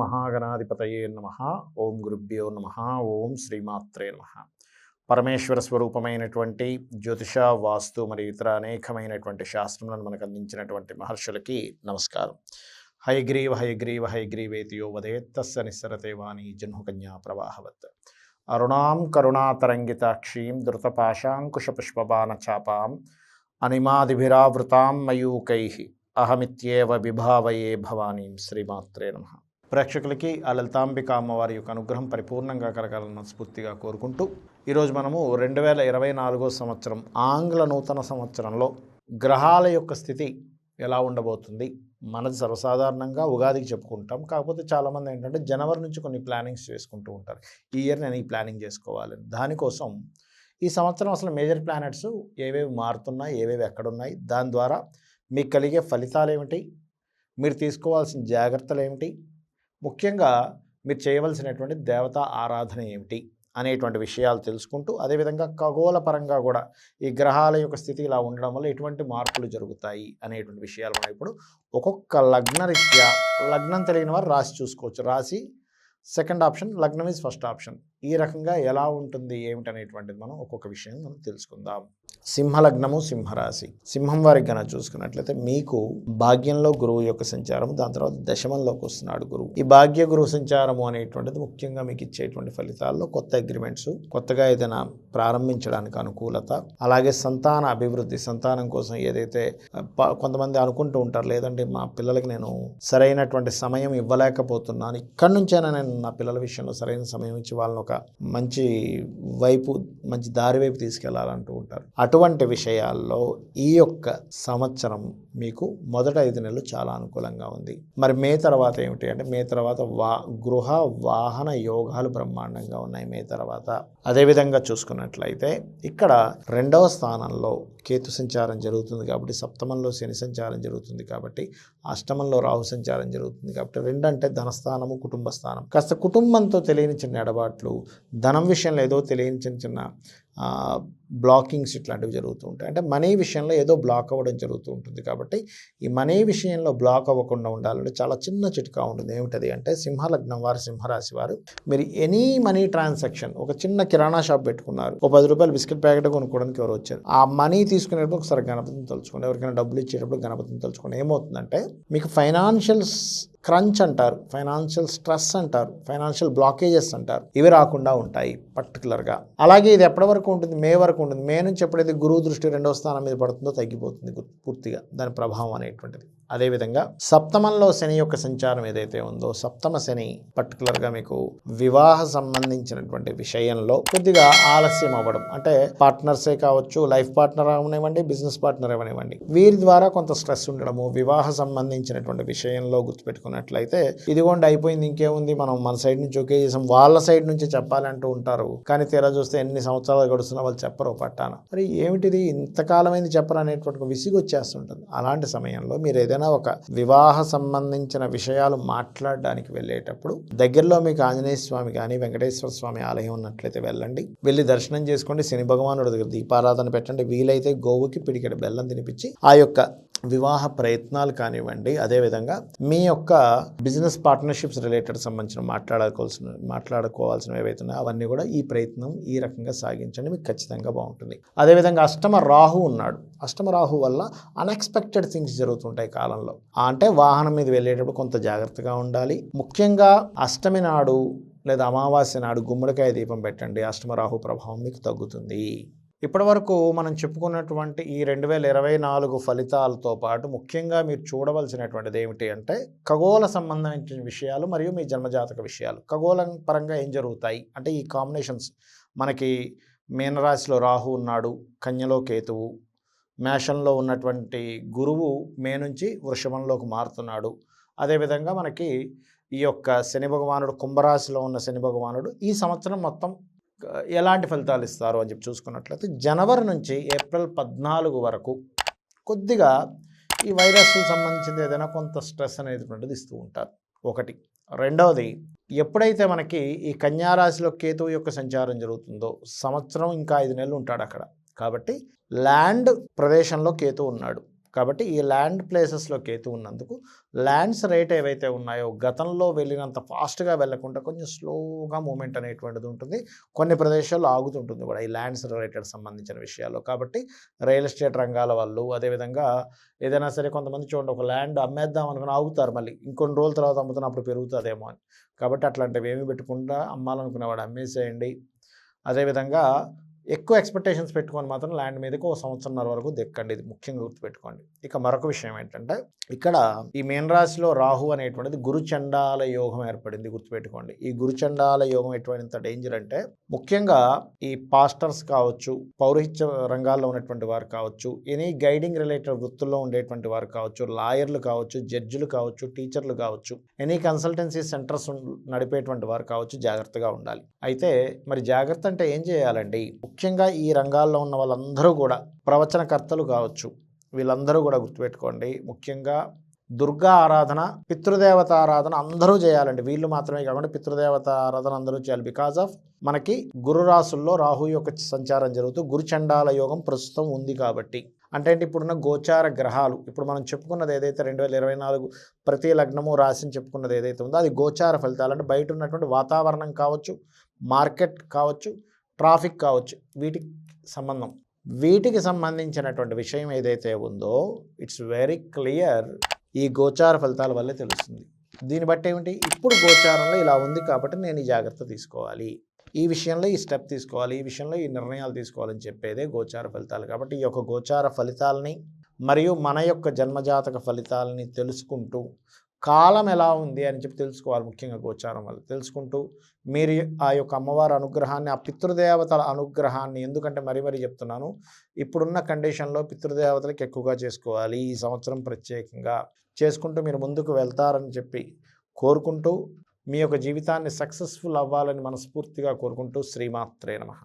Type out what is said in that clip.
మహాగణాధిపతయే నమః. ఓం గురుభ్యో నమః. ఓం శ్రీమాత్రే నమః. పరమేశ్వర స్వరూపమైనటువంటి జ్యోతిష, వాస్తు మరియు ఇతర అనేకమైనటువంటి శాస్త్రములను మనకు అందించినటువంటి మహర్షులకి నమస్కారం. హయగ్రీవ హయగ్రీవ హయగ్రీవేతియో వదేత్తస్య నిస్సరతే వాణి జహ్నుకన్యా ప్రవాహవత్. అరుణాం కరుణాతరంగితాక్షీం ధృతపాశాంకుశపుష్పబాణచాపాం అనిమాదిభిరావృతాం మయూకైః అహమిత్యేవ విభావయే భవానీం. శ్రీమాత్రే నమః. ప్రేక్షకులకి ఆ లలితాంబిక అమ్మవారి యొక్క అనుగ్రహం పరిపూర్ణంగా కలగాలని మనస్ఫూర్తిగా కోరుకుంటూ ఈరోజు మనము 2024 సంవత్సరం ఆంగ్ల నూతన సంవత్సరంలో గ్రహాల యొక్క స్థితి ఎలా ఉండబోతుంది. మనది సర్వసాధారణంగా ఉగాదికి చెప్పుకుంటాం, కాకపోతే చాలామంది ఏంటంటే జనవరి నుంచి కొన్ని ప్లానింగ్స్ చేసుకుంటూ ఉంటారు. ఈ ఇయర్ నేను ఈ ప్లానింగ్ చేసుకోవాలని. దానికోసం ఈ సంవత్సరం అసలు మేజర్ ప్లానెట్స్ ఏవేవి మారుతున్నాయి, ఏవేవి ఎక్కడున్నాయి, దాని ద్వారా మీకు కలిగే ఫలితాలు ఏమిటి, మీరు తీసుకోవాల్సిన జాగ్రత్తలు ఏమిటి, ముఖ్యంగా మీరు చేయవలసినటువంటి దేవతా ఆరాధన ఏమిటి అనేటువంటి విషయాలు తెలుసుకుంటూ, అదేవిధంగా ఖగోళ పరంగా కూడా ఈ గ్రహాల యొక్క స్థితి ఇలా ఉండడం వల్ల ఎటువంటి మార్పులు జరుగుతాయి అనేటువంటి విషయాలు మనం ఇప్పుడు ఒక్కొక్క లగ్నరీత్యా, లగ్నం తెలియని వారు రాశి చూసుకోవచ్చు. రాశి సెకండ్ ఆప్షన్, లగ్నం ఈజ్ ఫస్ట్ ఆప్షన్. ఈ రకంగా ఎలా ఉంటుంది ఏమిటనేటువంటిది మనం ఒక్కొక్క విషయం మనం తెలుసుకుందాం. సింహలగ్నము, సింహరాశి. సింహం వారికి కనుక చూసుకున్నట్లయితే మీకు భాగ్యంలో గురువు యొక్క సంచారం, దాని తర్వాత దశమంలోకి వస్తున్నాడు గురువు. ఈ భాగ్య గురువు సంచారము అనేటువంటిది ముఖ్యంగా మీకు ఇచ్చేటువంటి ఫలితాల్లో కొత్త అగ్రిమెంట్స్, కొత్తగా ఏదైనా ప్రారంభించడానికి అనుకూలత, అలాగే సంతాన అభివృద్ధి, సంతానం కోసం ఏదైతే కొంతమంది అనుకుంటూ ఉంటారు, లేదంటే మా పిల్లలకి నేను సరైనటువంటి సమయం ఇవ్వలేకపోతున్నాను, ఇక్కడి నుంచైనా నేను నా పిల్లల విషయంలో సరైన సమయం ఇచ్చి వాళ్ళని ఒక మంచి వైపు, మంచి దారి వైపు తీసుకెళ్లాలంటూ ఉంటారు. అటువంటి విషయాల్లో ఈ యొక్క సంవత్సరం మీకు మొదట 5 నెలలు చాలా అనుకూలంగా ఉంది. మరి మే తర్వాత ఏమిటి అంటే, మే తర్వాత గృహ వాహన యోగాలు బ్రహ్మాండంగా ఉన్నాయి మే తర్వాత. అదేవిధంగా చూసుకున్నట్లయితే ఇక్కడ 2వ స్థానంలో కేతు సంచారం జరుగుతుంది కాబట్టి, సప్తమంలో శని సంచారం జరుగుతుంది కాబట్టి, అష్టమంలో రాహు సంచారం జరుగుతుంది కాబట్టి, 2 అంటే ధనస్థానము, కుటుంబ స్థానం. కాస్త కుటుంబంతో తెలియని చిన్న ఎడబాట్లు, ధనం విషయంలో ఏదో తెలియని చిన్న బ్లాకింగ్స్ ఇట్లాంటివి జరుగుతూ ఉంటాయి. అంటే మనీ విషయంలో ఏదో బ్లాక్ అవ్వడం జరుగుతూ ఉంటుంది. కాబట్టి ఈ మనీ విషయంలో బ్లాక్ అవ్వకుండా ఉండాలంటే చాలా చిన్న చిట్కా ఉంటుంది. ఏమిటది అంటే, సింహలగ్నం వారు, సింహరాశి వారు, మీరు ఎనీ మనీ ట్రాన్సాక్షన్, ఒక చిన్న కిరాణా షాప్ పెట్టుకున్నారు, ఒక 10 రూపాయలు బిస్కెట్ ప్యాకెట్ కొనుక్కోవడానికి ఎవరు వచ్చారు, ఆ మనీ తీసుకునేటప్పుడు ఒకసారి గణపతిని తలుచుకోండి. ఎవరికైనా డబ్బులు ఇచ్చేటప్పుడు గణపతిని తలుచుకోండి. ఏమవుతుందంటే మీకు ఫైనాన్షియల్ క్రంచ్ అంటారు, ఫైనాన్షియల్ స్ట్రెస్ అంటారు, ఫైనాన్షియల్ బ్లాకేజెస్ అంటారు, ఇవి రాకుండా ఉంటాయి పర్టికులర్గా. అలాగే ఇది ఎప్పటి వరకు ఉంటుంది? మే వరకు ఉంటుంది. మే నుంచి ఎప్పుడైతే గురువు దృష్టి 2వ స్థానం మీద పడుతుందో తగ్గిపోతుంది పూర్తిగా దాని ప్రభావం అనేటువంటిది. అదేవిధంగా సప్తమంలో శని యొక్క సంచారం ఏదైతే ఉందో, సప్తమ శని పర్టికులర్గా మీకు వివాహ సంబంధించినటువంటి విషయంలో కొద్దిగా ఆలస్యం అవ్వడం, అంటే పార్ట్నర్సే కావచ్చు, లైఫ్ పార్ట్నర్ అవనివ్వండి, బిజినెస్ పార్ట్నర్ అవనివ్వండి, వీరి ద్వారా కొంత స్ట్రెస్ ఉండడము, వివాహ సంబంధించినటువంటి విషయంలో గుర్తుపెట్టుకున్నట్లయితే ఇదిగోండి అయిపోయింది, ఇంకేముంది, మనం మన సైడ్ నుంచి ఒకే చేసాం, వాళ్ళ సైడ్ నుంచి చెప్పాలంటూ ఉంటారు. కానీ తీరా చూస్తే ఎన్ని సంవత్సరాలు గడుస్తున్నా వాళ్ళు చెప్పరు పట్టాన. మరి ఏమిటిది ఇంతకాలమైంది చెప్పరు అనేటువంటి విసిగి వచ్చేస్తుంటుంది. అలాంటి సమయంలో మీరు ఏదైనా ఒక వివాహ సంబంధించిన విషయాలు మాట్లాడడానికి వెళ్ళేటప్పుడు దగ్గరలో మీకు ఆంజనేయ స్వామి కానీ వెంకటేశ్వర స్వామి ఆలయం ఉన్నట్లయితే వెళ్ళండి, వెళ్ళి దర్శనం చేసుకోండి, శని భగవానుడి దగ్గర దీపారాధన పెట్టండి, వీలైతే గోవుకి పిడికెడు బెల్లం తినిపించి ఆ యొక్క వివాహ ప్రయత్నాలు కానివ్వండి, అదేవిధంగా మీ యొక్క బిజినెస్ పార్ట్నర్షిప్స్ రిలేటెడ్ సంబంధించిన మాట్లాడుకోవాల్సినవి ఏవైతే ఉన్నాయో అవన్నీ కూడా ఈ ప్రయత్నం ఈ రకంగా సాగించండి, మీకు ఖచ్చితంగా బాగుంటుంది. అదేవిధంగా అష్టమ రాహు ఉన్నాడు. అష్టమ రాహు వల్ల అన్ఎక్స్పెక్టెడ్ థింగ్స్ జరుగుతుంటాయి కాలంలో. అంటే వాహనం మీద వెళ్ళేటప్పుడు కొంత జాగ్రత్తగా ఉండాలి. ముఖ్యంగా అష్టమి నాడు లేదా అమావాస్య నాడు గుమ్మడికాయ దీపం పెట్టండి, అష్టమరాహు ప్రభావం మీకు తగ్గుతుంది. ఇప్పటి వరకు మనం చెప్పుకున్నటువంటి ఈ 2024 ఫలితాలతో పాటు ముఖ్యంగా మీరు చూడవలసినటువంటిది ఏమిటి అంటే, ఖగోళ సంబంధించిన విషయాలు మరియు మీ జన్మజాతక విషయాలు. ఖగోళం పరంగా ఏం జరుగుతాయి అంటే, ఈ కాంబినేషన్స్ మనకి మీనరాశిలో రాహు ఉన్నాడు, కన్యలో కేతువు, మేషంలో ఉన్నటువంటి గురువు మే నుంచి వృషభంలోకి మారుతున్నాడు. అదేవిధంగా మనకి ఈ యొక్క శని భగవానుడు, కుంభరాశిలో ఉన్న శని భగవానుడు ఈ సంవత్సరం మొత్తం ఎలాంటి ఫలితాలు ఇస్తారు అని చెప్పి చూసుకున్నట్లయితే, జనవరి నుంచి ఏప్రిల్ 14 వరకు కొద్దిగా ఈ వైరస్కు సంబంధించింది ఏదైనా కొంత స్ట్రెస్ అనేటువంటిది ఇస్తూ ఉంటారు. ఒకటి. రెండవది, ఎప్పుడైతే మనకి ఈ కన్యారాశిలో కేతువు యొక్క సంచారం జరుగుతుందో, సంవత్సరం ఇంకా 5 నెలలు ఉంటాడు అక్కడ. కాబట్టి ల్యాండ్ ప్రదేశంలో కేతు ఉన్నాడు. కాబట్టి ఈ ల్యాండ్ ప్లేసెస్లో కేతు ఉన్నందుకు ల్యాండ్స్ రేట్ ఏవైతే ఉన్నాయో గతంలో వెళ్ళినంత ఫాస్ట్గా వెళ్ళకుండా కొంచెం స్లోగా మూమెంట్ అనేటువంటిది ఉంటుంది. కొన్ని ప్రదేశాల్లో ఆగుతుంటుంది కూడా ఈ ల్యాండ్స్ రిలేటెడ్ సంబంధించిన విషయాల్లో. కాబట్టి రియల్ ఎస్టేట్ రంగాల వాళ్ళు, అదేవిధంగా ఏదైనా సరే కొంతమంది చూడండి, ఒక ల్యాండ్ అమ్మేద్దాం అనుకుని ఆగుతారు, మళ్ళీ ఇంకొన్ని రోజుల తర్వాత అమ్ముతున్నప్పుడు పెరుగుతుందేమో అని. కాబట్టి అట్లాంటివి ఏమి పెట్టుకుండా అమ్మాలనుకునేవాడు అమ్మేసేయండి. అదేవిధంగా ఎక్కువ ఎక్స్పెక్టేషన్స్ పెట్టుకొని మాత్రం ల్యాండ్ మీదకి 1 సంవత్సరంన్నర వరకు దెక్కండి. ఇది ముఖ్యంగా గుర్తుపెట్టుకోండి. ఇక మరొక విషయం ఏంటంటే, ఇక్కడ ఈ మీన రాశిలో రాహు అనేటువంటిది గురుచండాల యోగం ఏర్పడింది, గుర్తుపెట్టుకోండి. ఈ గురుచండాల యోగం ఎటువంటి డేంజర్ అంటే, ముఖ్యంగా ఈ పాస్టర్స్ కావచ్చు, పౌరహిత్య రంగాల్లో ఉన్నటువంటి వారు కావచ్చు, ఎనీ గైడింగ్ రిలేటెడ్ వృత్తుల్లో ఉండేటువంటి వారు కావచ్చు, లాయర్లు కావచ్చు, జడ్జిలు కావచ్చు, టీచర్లు కావచ్చు, ఎనీ కన్సల్టెన్సీ సెంటర్స్ నడిపేటువంటి వారు కావచ్చు, జాగ్రత్తగా ఉండాలి. అయితే మరి జాగ్రత్త అంటే ఏం చేయాలండి? ముఖ్యంగా ఈ రంగాల్లో ఉన్న వాళ్ళందరూ కూడా, ప్రవచనకర్తలు కావచ్చు, వీళ్ళందరూ కూడా గుర్తుపెట్టుకోండి, ముఖ్యంగా దుర్గా ఆరాధన, పితృదేవత ఆరాధన అందరూ చేయాలండి. వీళ్ళు మాత్రమే కాకుండా పితృదేవత ఆరాధన అందరూ చేయాలి. బికాజ్ ఆఫ్ మనకి గురు రాసుల్లో రాహు యొక్క సంచారం జరుగుతూ గురుచండాల యోగం ప్రస్తుతం ఉంది కాబట్టి. అంటే ఇప్పుడున్న గోచార గ్రహాలు, ఇప్పుడు మనం చెప్పుకున్నది ఏదైతే 2024 ప్రతి లగ్నము రాశిని చెప్పుకున్నది ఏదైతే ఉందో అది గోచార ఫలితాలు. అంటే బయట ఉన్నటువంటి వాతావరణం కావచ్చు, మార్కెట్ కావచ్చు, ట్రాఫిక్ కావచ్చు, వీటికి సంబంధించినటువంటి విషయం ఏదైతే ఉందో ఇట్స్ వెరీ క్లియర్, ఈ గోచార ఫలితాల వల్లే తెలుస్తుంది. దీన్ని బట్టి ఏమిటి, ఇప్పుడు గోచారంలో ఇలా ఉంది కాబట్టి నేను ఈ జాగ్రత్త తీసుకోవాలి, ఈ విషయంలో ఈ స్టెప్ తీసుకోవాలి, ఈ విషయంలో ఈ నిర్ణయాలు తీసుకోవాలని చెప్పేదే గోచార ఫలితాలు. కాబట్టి ఈ యొక్క గోచార ఫలితాలని మరియు మన యొక్క జన్మజాతక ఫలితాలని తెలుసుకుంటూ, కాలం ఎలా ఉంది అని చెప్పి తెలుసుకోవాలి. ముఖ్యంగా గోచారం వల్ల తెలుసుకుంటూ మీరు ఆ యొక్క అమ్మవారి అనుగ్రహాన్ని, ఆ పితృదేవతల అనుగ్రహాన్ని, ఎందుకంటే మరీ చెప్తున్నాను, ఇప్పుడున్న కండిషన్లో పితృదేవతలకు ఎక్కువగా చేసుకోవాలి ఈ సంవత్సరం, ప్రత్యేకంగా చేసుకుంటూ మీరు ముందుకు వెళ్తారని చెప్పి కోరుకుంటూ, మీ యొక్క జీవితాన్ని సక్సెస్ఫుల్ అవ్వాలని మనస్ఫూర్తిగా కోరుకుంటూ, శ్రీమాత్రే నమః.